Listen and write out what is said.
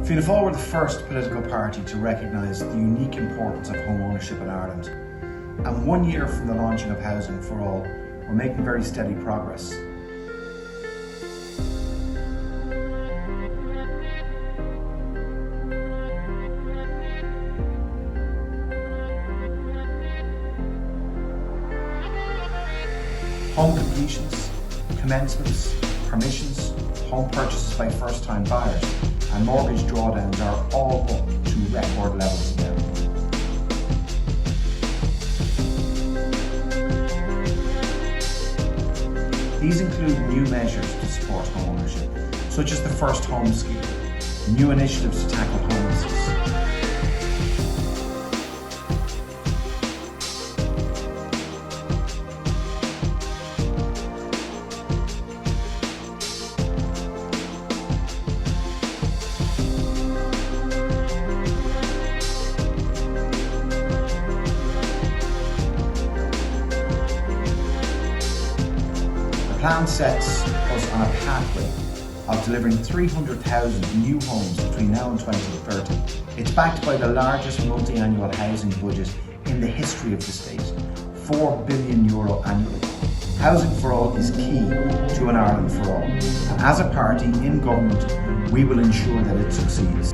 Fianna Fáil were the first political party to recognise the unique importance of home ownership in Ireland. And 1 year from the launching of Housing for All, we're making very steady progress. Home completions, commencements, permissions, home purchases by first-time buyers and mortgage drawdowns are all up to record levels now. These include new measures to support home ownership, such as the First Home Scheme, new initiatives to tackle homelessness. The plan sets us on a pathway of delivering 300,000 new homes between now and 2030. It's backed by the largest multi-annual housing budget in the history of the state, €4 billion annually. Housing for All is key to an Ireland for All, and as a party in government, we will ensure that it succeeds.